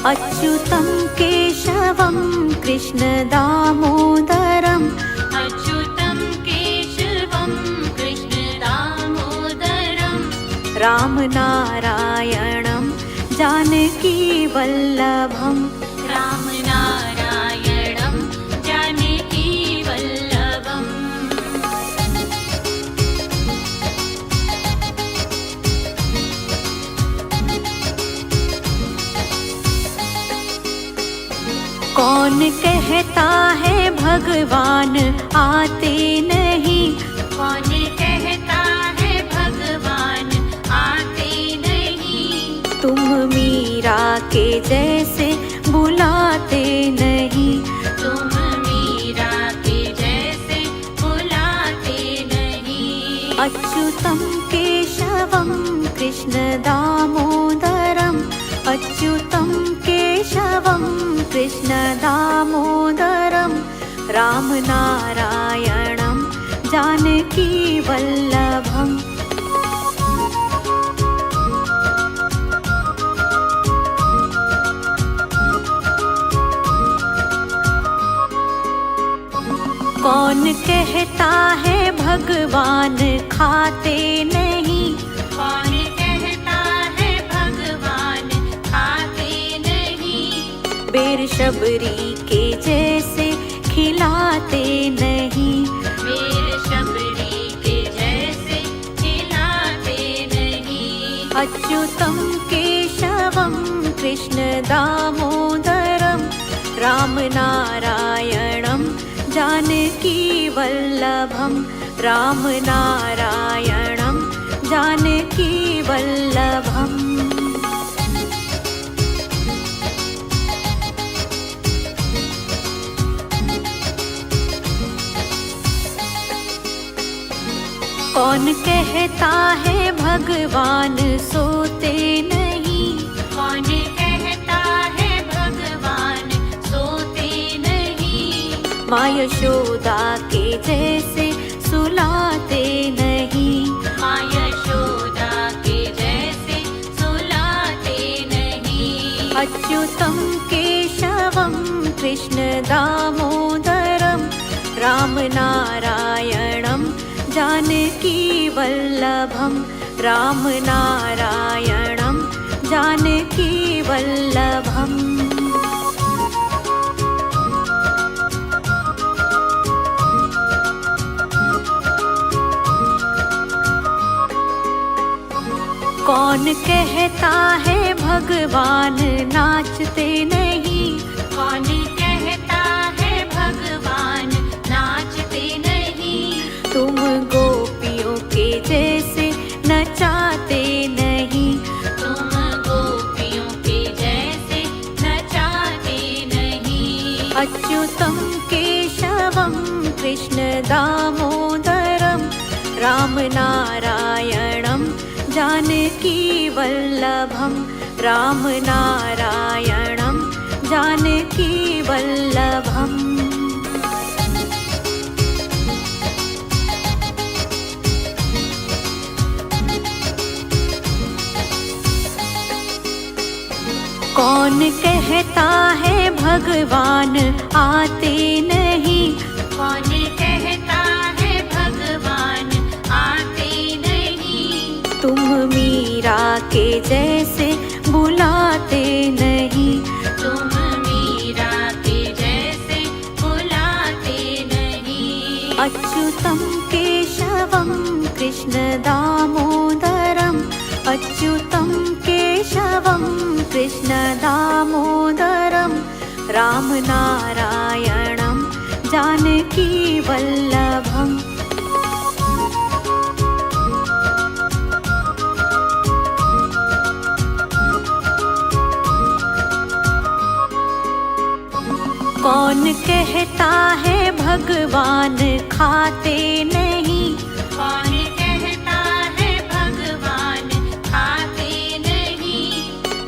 अच्युतं केशवं कृष्ण दामोदरम् अच्युतं केशवं कृष्ण दामोदरम् रामनारायणं जानकी वल्लभम् रामनारायणं जानकी वल्लभम् कौन कहता है भगवान आते नहीं। कौन कहता है भगवान आते नहीं। तुम मीरा के जैसे बुलाते नहीं। तुम मीरा के जैसे बुलाते नहीं। अच्युतं केशवं कृष्ण दामोदरम् अच्युतं केशवं कृष्ण दामोदरम् रामनारायणं जानकी वल्लभम् कौन कहता है भगवान खाते नहीं। कौन कहता है भगवान खाते नहीं। बेर शबरी के जैसे खिलाते नहीं। बेर शबरी के जैसे खिलाते नहीं। अच्युतं केशवं कृष्ण दामोदरम् रामनारायणं जानकी वल्लभम् रामनारायणं जानकी वल्लभम् कौन कहता है भगवान सोते नहीं। कौन कहता है भगवान सोते नहीं। माँ यशोदा के जैसे सुलाते नहीं। माँ यशोदा के जैसे सुलाते नहीं। अच्युतं केशवं कृष्ण दामोदरम् रामनारायणं जानकी वल्लभम् रामनारायणं जानकी वल्लभम् कौन कहता है भगवान नाचते नहीं। कौन कहता है भगवान नाचते नहीं। तुम गोपियों के जैसे नचाते नहीं। तुम गोपियों के जैसे नचाते नहीं। अच्युतं केशवं कृष्ण दामोदरम् रामनारायणं जानकी वल्लभम् रामनारायणं जानकी वल्लभम् कौन कहता है भगवान आते नहीं। कौन कहता है भगवान आते नहीं। तुम मीरा के जैसे बुलाते नहीं। तुम मीरा के जैसे बुलाते नहीं। अच्युतं केशवं कृष्ण दामोदरम् अच्युतं केशवं कृष्ण दामोदरम् रामनारायणं जानकी वल्लभम् कौन कहता है भगवान खाते नहीं। कौन कहता है भगवान खाते नहीं।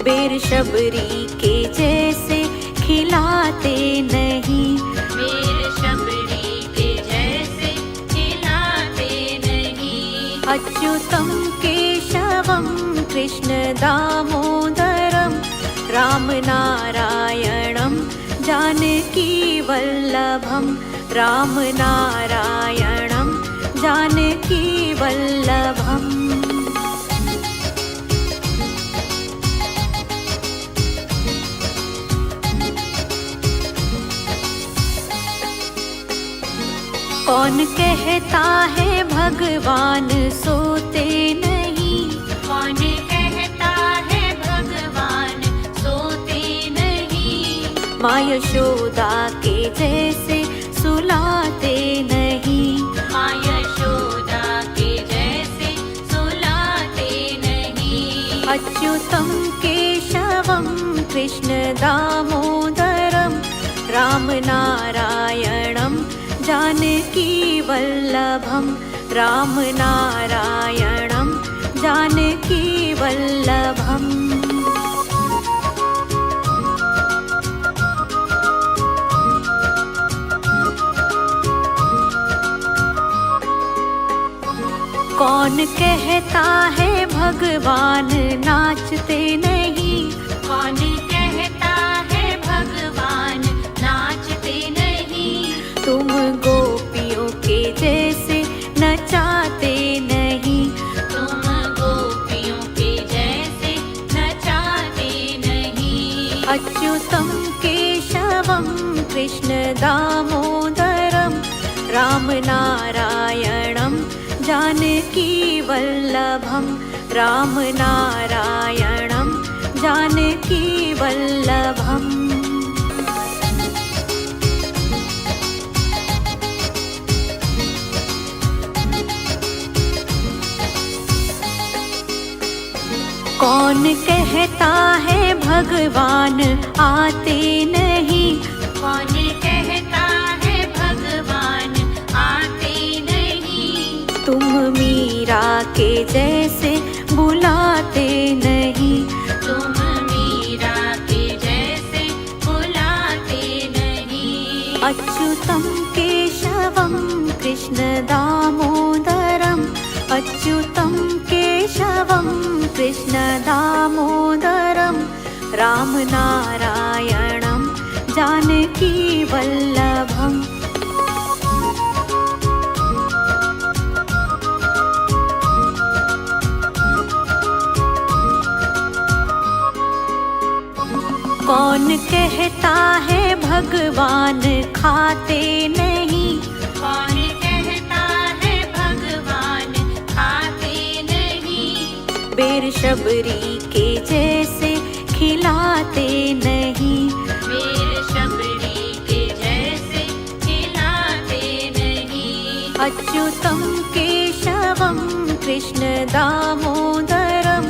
बेर शबरी के जैसे खिलाते नहीं। बेर शबरी के जैसे खिलाते नहीं। अच्युतं केशवं कृष्ण दामोदरम् राम नारायणं जानकी वल्लभं राम नारायणं जानकी वल्लभम्। कौन कहता है भगवान सोते नहीं, कौन कहता है भगवान सोते नहीं। माँ यशोदा के जैसे सुलाते नहीं, माँ यशोदा के जैसे सुलाते नहीं। अच्युतं केशवं कृष्ण दामोदरं राम नारायणं जानकी वल्लभं राम नारायणं जानकी वल्लभम्। कौन कहता है भगवान नाचते नहीं, कौन कहता है भगवान नाचते नहीं। तुम गोपियों के जैसे नचाते नहीं, तुम गोपियों के जैसे नचाते नहीं। अच्युतं केशवं कृष्ण दामोदरं राम नारायणं जानकी वल्लभं राम नारायणं जानकी वल्लभम्। कौन कहता है भगवान आते नहीं, कौन कहता है भगवान आते नहीं। तुम मीरा के जैसे बुलाते नहीं, तुम मीरा के जैसे बुलाते नहीं। अच्युतं केशवं कृष्ण दामोदरं अच्युतं केशवं कृष्ण दामोदरं राम नारायणं जानकी वल्लभम्। कौन कहता है भगवान खाते नहीं, कौन कहता है भगवान खाते नहीं। बेर शबरी के जैसे खिलाते नहीं, बेर शबरी के जैसे खिलाते नहीं। अच्युतं केशवं कृष्ण दामोदरं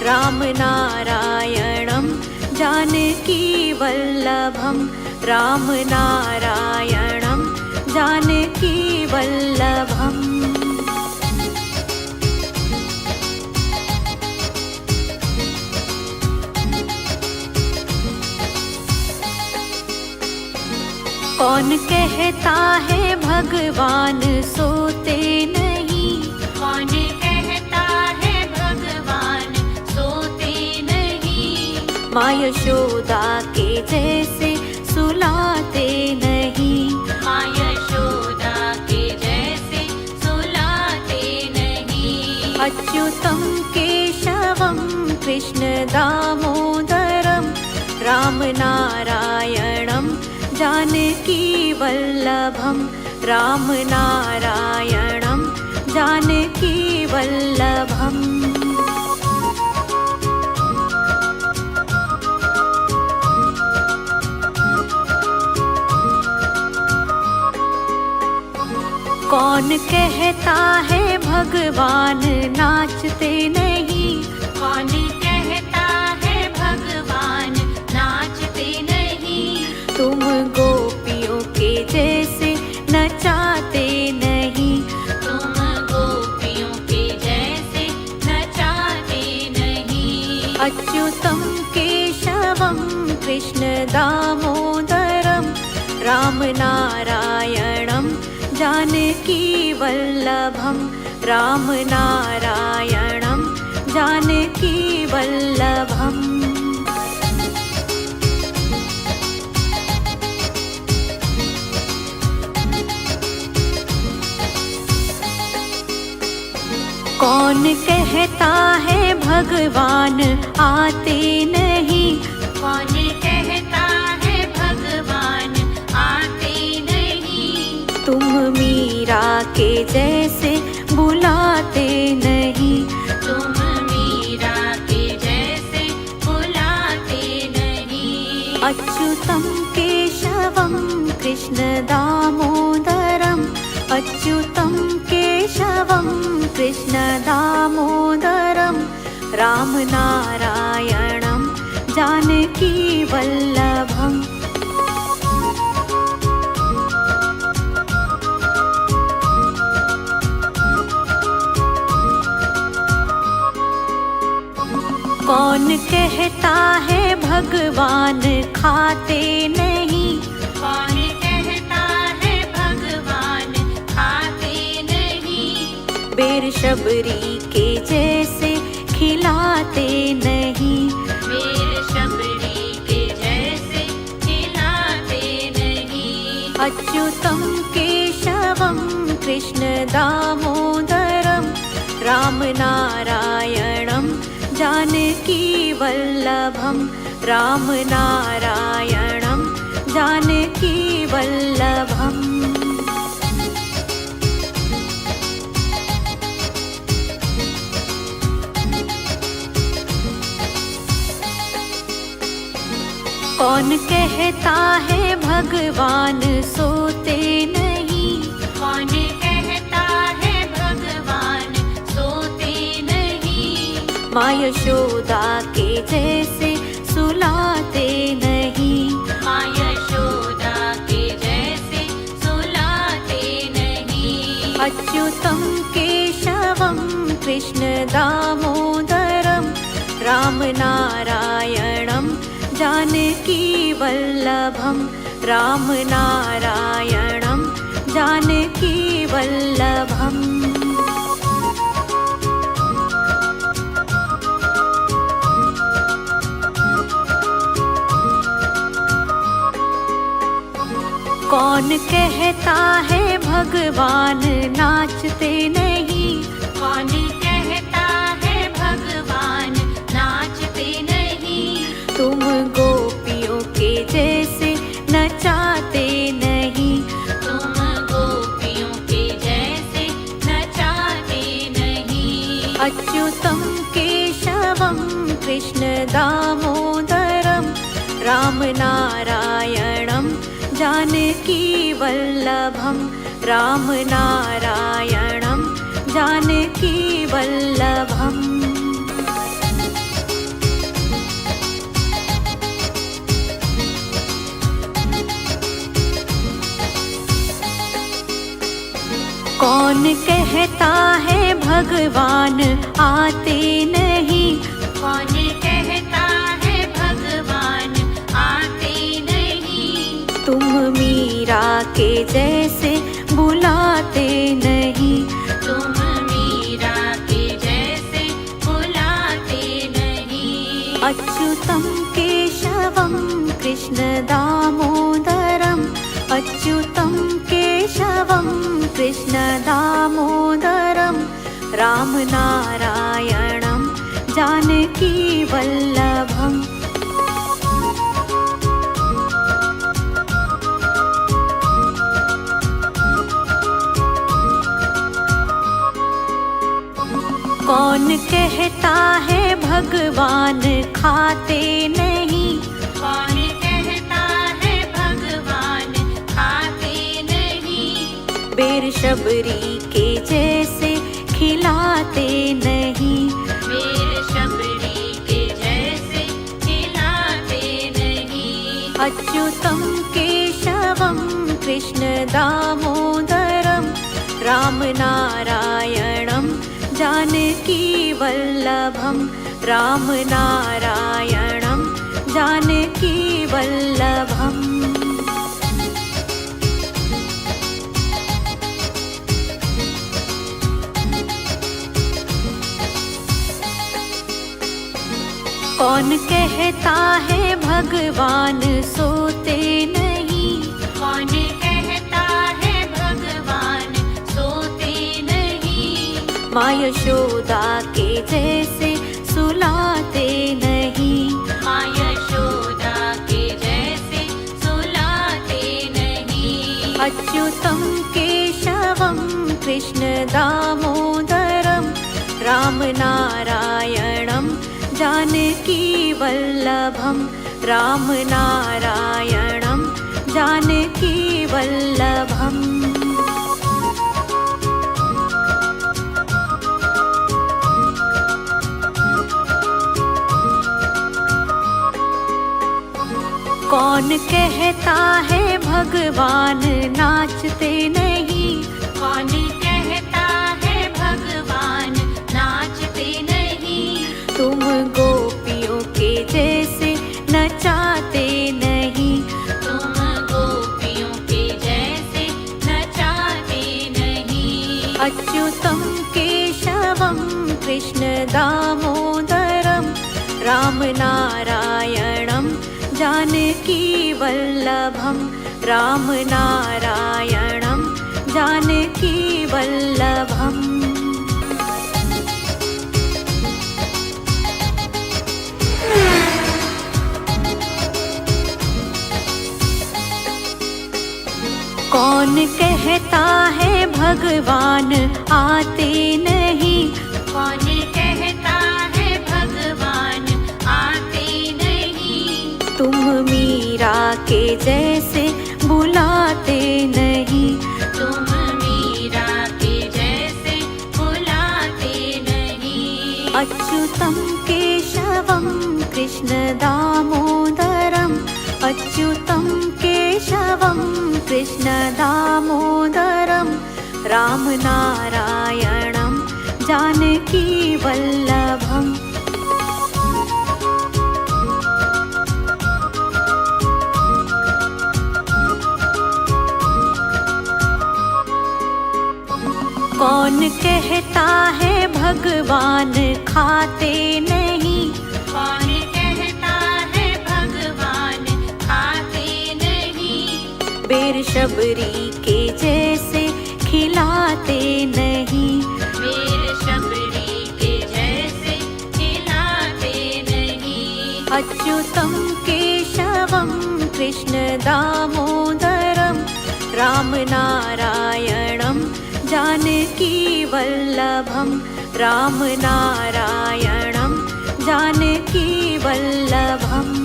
राम नारायणं जानकी वल्लभं राम नारायणं जानकी वल्लभम्। कौन कहता है भगवान सोते नहीं, कौन कहता है भगवान सोते नहीं। माँ यशोदा के जैसे सुलाते नहीं, माँ यशोदा के जैसे सुलाते नहीं। अच्युतं केशवं कृष्ण दामोदरं राम नारायणं जानकी वल्लभं राम नारायणं जानकी वल्लभम्। कौन कहता है भगवान नाचते नहीं, कौन कहता है भगवान नाचते नहीं। तुम गोपियों के जैसे नचाते नहीं, तुम गोपियों के जैसे नचाते नहीं। अच्युतं केशवं कृष्ण दामोदरं राम नारायणं जानकी वल्लभं राम नारायणं जानकी वल्लभम्। कौन कहता है भगवान आते नहीं, कौन कहता है भगवान आते नहीं। तुम मीरा के जैसे बुलाते नहीं, तुम मीरा के जैसे बुलाते नहीं। अच्युतं केशवं कृष्ण दामोदरम्, अच्युतं केशवं कृष्ण दामोदरम्, राम नारायणं जानकी वल्लभम्। कौन कहता है भगवान खाते नहीं, कौन कहता है भगवान खाते नहीं। बेर शबरी के जैसे खिलाते नहीं, बेर शबरी के जैसे खिलाते नहीं। अच्युतं केशवं कृष्ण दामोदरम्, राम नारायणं जानकी वल्लभम्, राम नारायणं जानकी वल्लभम्। कौन कहता है भगवान सोते नहीं, कौन कहता है भगवान सोते नहीं। माँ यशोदा के जैसे सुलाते नहीं, माँ यशोदा के जैसे सुलाते नहीं। अच्युतं केशवं कृष्ण दामोदरम्, राम नारायणं जानकी वल्लभम्, राम नारायणं जानकी वल्लभम्। कौन कहता है भगवान नाचते नहीं, कौन कहता है भगवान नाचते नहीं। तुम गोपियों के जैसे नचाते नहीं, तुम गोपियों के जैसे नचाते नहीं। अच्युतं केशवं कृष्ण दामोदरम्, राम नारायणं जानकी वल्लभम्, राम नारायणं जानकी वल्लभम्। कौन कहता है भगवान आते नहीं, कौन कहता है भगवान आते नहीं। तुम मीरा के जैसे बुलाते नहीं, तुम मीरा के जैसे बुलाते नहीं। अच्युतं केशवं कृष्ण दामोदरम्, अच्युतं केशवं कृष्ण दामोदरम्, राम नारायणं जानकी वल्लभम्। कौन कहता है भगवान खाते नहीं, कौन कहता है भगवान खाते नहीं। बेर शबरी के जैसे खिलाते नहीं, बेर शबरी के जैसे खिलाते नहीं। अच्युतं केशवं कृष्ण दामोदरम्, राम नारायणं जानकी वल्लभम्, राम नारायणं जानकी वल्लभम्। कौन कहता है भगवान सोते नहीं, कौन कहता है भगवान सोते नहीं। माँ यशोदा के जैसे सुलाते नहीं। माँ यशोदा के जैसे सुलाते नहीं। अच्युतं केशवं कृष्ण दामोदरं राम नारायणं जानकी वल्लभं। राम नारायणं जानकी वल्लभम्। कौन कहता है भगवान नाचते नहीं। कौन कहता है भगवान नाचते नहीं। तुम गोपियों के जैसे नचाते नहीं। तुम गोपियों के जैसे नचाते नहीं। अच्युतं केशवं कृष्ण दामोदरं राम नारायणं जानकी वल्लभं। राम नारायणं जानकी वल्लभम्। कौन कहता है भगवान आते नहीं। कौन कहता है भगवान आते नहीं। तुम मीरा के जैसे बुलाते नहीं। तुम मीरा के जैसे बुलाते नहीं। अच्युतं केशवं कृष्ण दामोदरं। अच्युतं केशवं कृष्ण दामोदरं राम नारायणं जानकी वल्लभम्। कौन कहता है भगवान खाते नहीं। कौन कहता है भगवान खाते नहीं। बेर शबरी के जैसे खिलाते नहीं। बेर शबरी के जैसे खिलाते नहीं। अच्युतं केशवं कृष्ण दामोदरं राम नारायणं जानकी वल्लभं। राम नारायणं जानकी वल्लभम्।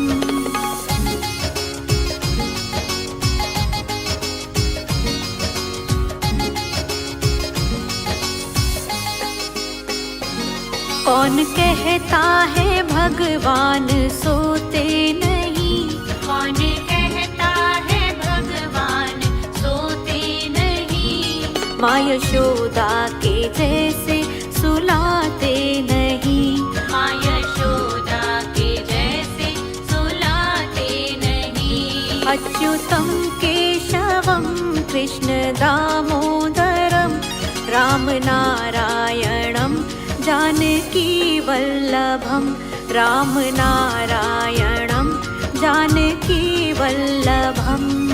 कौन कहता है भगवान सोते नहीं। कौन कहता है भगवान सोते नहीं। माँ यशोदा के जैसे सुलाते नहीं। माँ यशोदा के जैसे सुलाते नहीं। अच्युतं केशवं कृष्ण दामोदरं राम नारायणं जानकी वल्लभं। राम नारायणं जानकी वल्लभम्।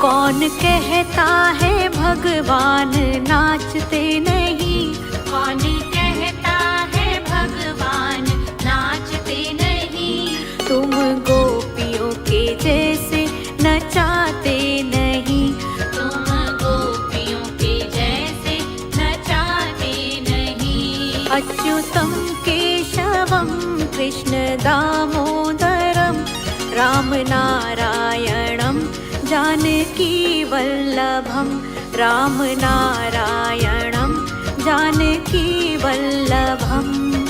कौन कहता है भगवान नाचते नहीं। कौन कहता है भगवान नाचते नहीं। तुम गोपियों के जैसे नचाते नहीं। तुम गोपियों के जैसे नचाते नहीं। अच्युतं केशवं कृष्ण दामोदरं राम नारायणं जानकी वल्लभं। राम नारायणं जानकी वल्लभम्।